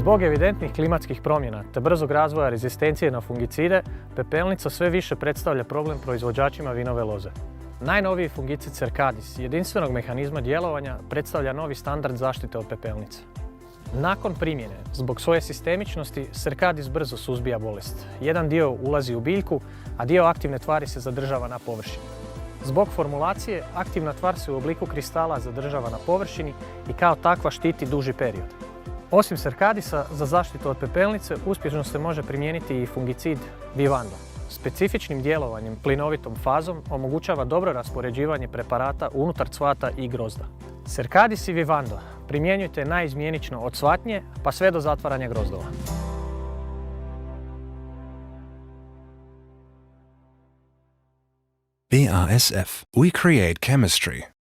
Zbog evidentnih klimatskih promjena te brzog razvoja rezistencije na fungicide, pepelnica sve više predstavlja problem proizvođačima vinove loze. Najnoviji fungicid Cercadis jedinstvenog mehanizma djelovanja predstavlja novi standard zaštite od pepelnice. Nakon primjene, zbog svoje sistemičnosti, Cercadis brzo suzbija bolest. Jedan dio ulazi u biljku, a dio aktivne tvari se zadržava na površini. Zbog formulacije, aktivna tvar se u obliku kristala zadržava na površini i kao takva štiti duži period. Osim Cercadisa, za zaštitu od pepelnice uspješno se može primijeniti i fungicid Vivando. Specifičnim djelovanjem, plinovitom fazom, omogućava dobro raspoređivanje preparata unutar cvata i grozda. Cercadis i Vivando primjenjujte naizmjenično od cvatnje pa sve do zatvaranja grozdova. BASF. We create chemistry.